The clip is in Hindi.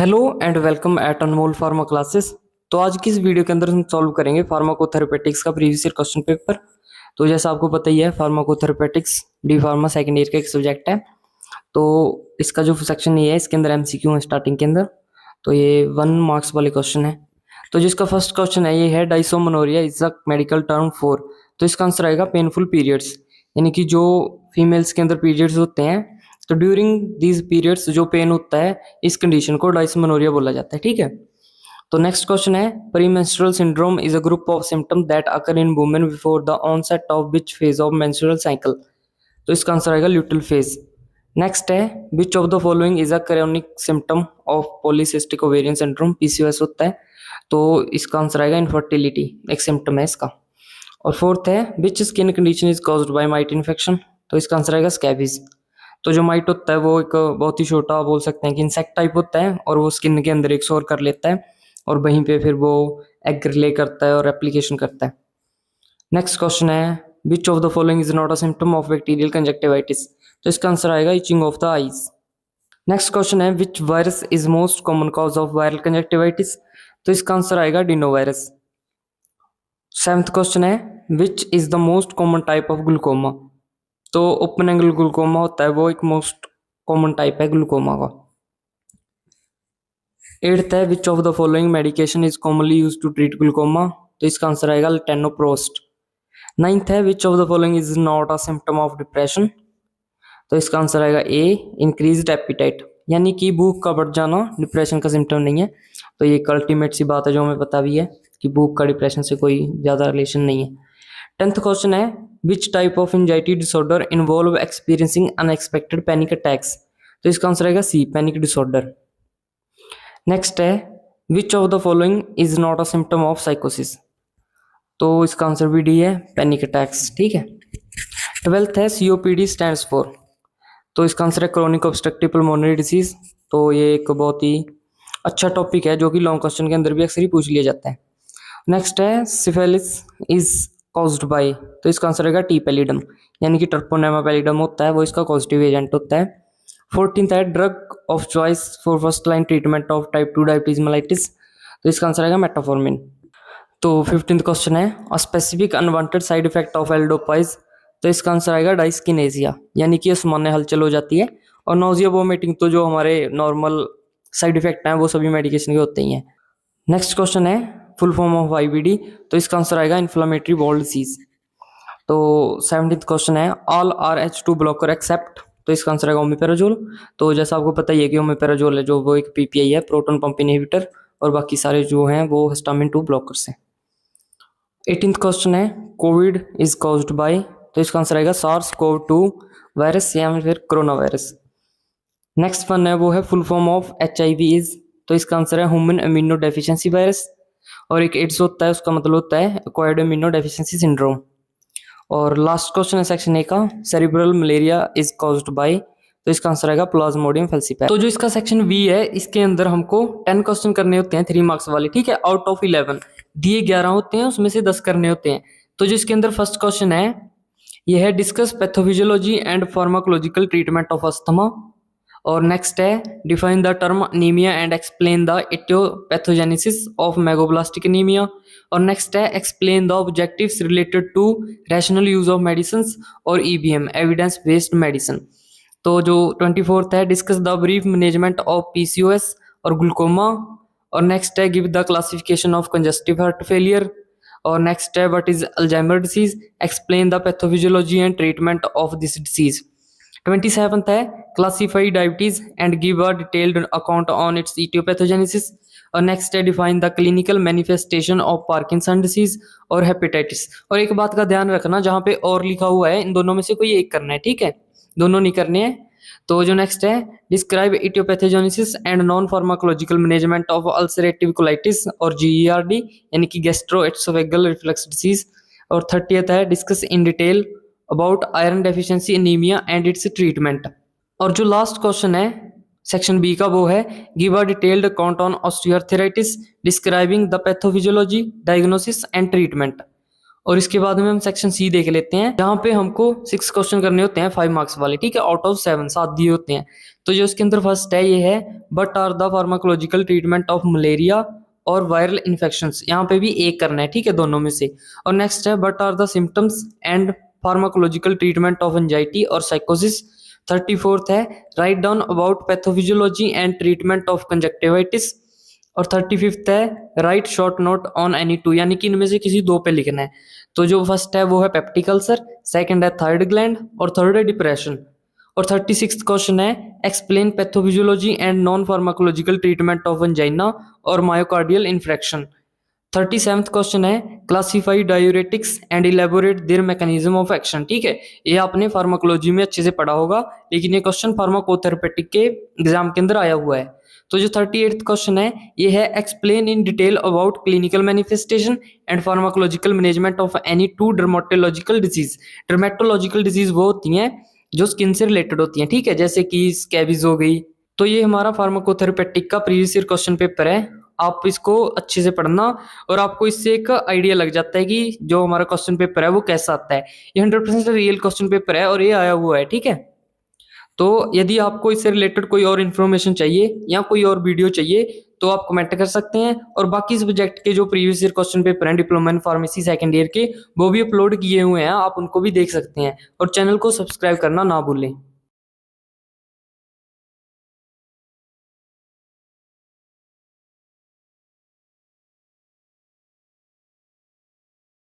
Hello and welcome eight Anmol pharma classes. तो आज की इस वीडियो के अंदर हम सॉल्व करेंगे फार्माकोथेरेपेटिक्स का प्रीवियस ईयर क्वेश्चन पेपर। तो जैसा आपको पता ही है, फार्माकोथेरेपेटिक्स डी फार्मा सेकेंड ईयर का एक सब्जेक्ट है। तो इसका जो सेक्शन ये है, इसके अंदर एमसीक्यू है स्टार्टिंग के अंदर। तो ये 1 मार्क्स वाले क्वेश्चन है। तो जिसका फर्स्ट क्वेश्चन है, ये है dysmenorrhoea is a medical term for. तो इसका आंसर आएगा पेनफुल पीरियड्स, यानी कि जो फीमेल्स के अंदर पीरियड्स होते हैं, तो ड्यूरिंग दीज पीरियड्स जो पेन होता है, इस कंडीशन को डाइसोमनोरिया बोला जाता है। ठीक है। तो नेक्स्ट क्वेश्चन है, premenstrual syndrome is a group of symptom that occur in women before the onset of which phase of menstrual cycle. तो इसका आंसर आएगा ल्यूटल फेज। नेक्स्ट है, which of the following is a chronic symptom of polycystic ovarian syndrome, PCOS होता है। तो इसका आंसर आएगा इनफर्टिलिटी, एक सिम्टम है इसका। और फोर्थ है, which skin condition is caused by mite infection. तो इसका आंसर आएगा स्कैबीज। तो जो माइट होता है वो एक बहुत ही छोटा, बोल सकते हैं कि इंसेक्ट टाइप होता है, और वो स्किन के अंदर एक सोर कर लेता है और वहीं पे फिर वो एग ले करता है और एप्लीकेशन करता है। नेक्स्ट क्वेश्चन है, which of the following is not a symptom of bacterial conjunctivitis. तो इसका आंसर आएगा itching of the eyes. Next question है, which virus is most common cause of viral conjunctivitis. तो इसका आंसर आएगा डिनोवायरस। सेवंथ क्वेश्चन है, which is the most common type of glaucoma. तो ओपन एंगल ग्लूकोमा होता है, वो एक मोस्ट कॉमन टाइप है ग्लूकोमा का। एट्थ है, which of the following medication is commonly use to treat glaucoma. तो इसका आंसर आएगा टेनोप्रोस्ट। नाइन्थ है, which of the following is not a symptom of depression. तो इसका आंसर आएगा ए, इंक्रीज्ड एपिटाइट, यानी कि भूख का बढ़ जाना डिप्रेशन का सिम्टम नहीं है। तो ये एक अल्टीमेट सी बात है जो हमें पता भी है कि भूख का डिप्रेशन से कोई ज्यादा रिलेशन नहीं है। टेंथ क्वेश्चन है, which type of anxiety disorder involve experiencing unexpected panic attacks. तो इसका आंसर आएगा सी, पैनिक डिसऑर्डर। नेक्स्ट है, which of the following is not a symptom of साइकोसिस। तो इसका आंसर भी डी है, पैनिक अटैक्स। ठीक है। ट्वेल्थ है, सीओपीडी स्टैंड्स फॉर। तो इसका आंसर है क्रोनिक ऑब्स्ट्रक्टिव पल्मोनरी डिसीज। तो ये एक बहुत ही अच्छा टॉपिक है जो कि लॉन्ग क्वेश्चन के अंदर भी अक्सर ही पूछ लिया जाता है। नेक्स्ट है, सिफिलिस इज कॉज्ड बाय। तो इसका आंसर रहेगा टी पैलिडम, यानी कि ट्रपोनेमा पैलिडम होता है, वो इसका कॉजेटिव एजेंट होता है। 14th है, drug of choice for first line treatment of type 2 diabetes mellitus. तो इसका आंसर आएगा मेटाफॉर्मिन। तो 15th क्वेश्चन है, a specific unwanted side effect of एल्डोपाइज। तो इसका आंसर आएगा डाइस्किनेजिया, यानी कि सामान्य हलचल हो जाती है। और नोजिया वोमिटिंग तो जो हमारे नॉर्मल साइड इफेक्ट हैं वो सभी मेडिकेशन के होते ही हैं। नेक्स्ट क्वेश्चन है, फुल फॉर्म ऑफ आईबीडी। तो इसका आंसर आएगा इन्फ्लामेटरी बॉल डिसीज। तो 17th क्वेश्चन है, ऑल RH2 ब्लॉकर एक्सेप्ट। तो इसका आंसर आएगा ओमिपेराजोल। तो जैसा आपको पता ही है कि ओमिपेराजोल है जो वो एक पीपीआई है, प्रोटॉन पंप इनहिबिटर, और बाकी सारे जो हैं वो हिस्टामिन 2 ब्लॉकर्स हैं। 18th क्वेश्चन है, कोविड इज कॉज्ड बाय। तो इसका आंसर आएगा सार्स कोव 2 वायरस या फिर कोरोना वायरस। नेक्स्ट वन है, वो है full form of HIV is. तो इसका आंसर है ह्यूमन इम्यूनो डेफिशिएंसी वायरस। और एक एड्स होता है, उसका मतलब होता है एक्वायर्ड इम्यूनो डेफिशिएंसी सिंड्रोम। और लास्ट क्वेश्चन है सेक्शन ए का, cerebral malaria is caused bye. तो इसका आंसर आएगा प्लाज्मोडियम फेल्सीपैथ। तो जो इसका सेक्शन बी है, इसके अंदर हमको 10 क्वेश्चन करने होते हैं 3 मार्क्स वाले। ठीक है, आउट ऑफ 11 दिए 11 होते हैं, उसमें से 10 करने होते हैं। तो जो इसके अंदर फर्स्ट क्वेश्चन है, यह है discuss pathophysiology and pharmacological treatment of asthma. और नेक्स्ट है, define the term anaemia and explain the aetiopathogenesis of मेगाब्लास्टिक anaemia. और नेक्स्ट है, explain the objectives related to rational use of medicine और EBM, एविडेंस बेस्ड मेडिसिन। तो जो 24th है, discuss the brief management of PCOS और ग्लूकोमा। और नेक्स्ट है, give the classification of congestive heart failure. और नेक्स्ट है, what is Alzheimer disease, explain the pathophysiology and treatment of this disease. 27th है, classify diabetes and give a detailed account on it's aetiopathogenesis. और नेक्स्ट है, define the clinical manifestation of Parkinson disease और हेपेटाइटिस। और एक बात का ध्यान रखना, जहां पे और लिखा हुआ है इन दोनों में से कोई एक करना है, ठीक है, दोनों नहीं करने हैं। तो जो नेक्स्ट है, describe aetiopathogenesis and non pharmacological management of ulcerative colitis और GERD, यानी कि गैस्ट्रोएसोफेगल रिफ्लक्स डिसीज। और 30th है, discuss in detail about iron deficiency anaemia and it's treatment. और जो लास्ट क्वेश्चन है सेक्शन बी का, वो है give a detailed account on osteoarthritis, describing the pathophysiology, diagnosis and treatment. और इसके बाद में हम सेक्शन सी देख लेते हैं, जहाँ पे हमको 6 क्वेश्चन करने होते हैं 5 मार्क्स वाले, ठीक है, आउट ऑफ 7 7 दिए होते हैं। तो जो इसके अंदर फर्स्ट है, ये है but are the pharmacological treatment of malaria और वायरल इन्फेक्शंस, यहाँ पे भी एक करना है, ठीक है, दोनों में से। और नेक्स्ट है but are the symptoms and pharmacological treatment of anxiety और साइकोसिस। 34th है write down about pathophysiology and treatment of conjunctivitis. और 35th है write short note on any two, यानी कि इनमें से किसी दो पे लिखना है। तो जो फर्स्ट है वो है पेप्टिक अल्सर, सेकंड है थर्ड ग्लैंड और थर्ड है डिप्रेशन। और 36th क्वेश्चन है explain pathophysiology and non pharmacological treatment of angina और मायोकार्डियल इन्फ्रेक्शन। 37th क्वेश्चन है classify diuretics and elaborate there mechanism of action, ठीक है, ये आपने फार्माकोलॉजी में अच्छे से पढ़ा होगा, लेकिन ये क्वेश्चन फार्माकोथेरेपेटिक के एग्जाम के अंदर आया हुआ है। तो जो 38th क्वेश्चन है ये है explain in detail about clinical manifestation and pharmacological management of any two dermatological disease. Dermatological disease वो होती हैं जो स्किन से रिलेटेड होती हैं, ठीक है, जैसे कि स्कैबीज हो गई। तो ये हमारा फार्माकोथेरेपेटिक का प्रीवियस ईयर क्वेश्चन पेपर है, आप इसको अच्छे से पढ़ना और आपको इससे एक आइडिया लग जाता है कि जो हमारा क्वेश्चन पेपर है वो कैसा आता है। ये 100% रियल क्वेश्चन पेपर है और ये आया हुआ है, ठीक है। तो यदि आपको इससे रिलेटेड कोई और इन्फॉर्मेशन चाहिए या कोई और वीडियो चाहिए तो आप कमेंट कर सकते हैं। और बाकी सब्जेक्ट के जो प्रीवियस ईयर क्वेश्चन पेपर हैं diploma in pharmacy second year के, वो भी अपलोड किए हुए हैं, आप उनको भी देख सकते हैं। और चैनल को सब्सक्राइब करना ना भूलें।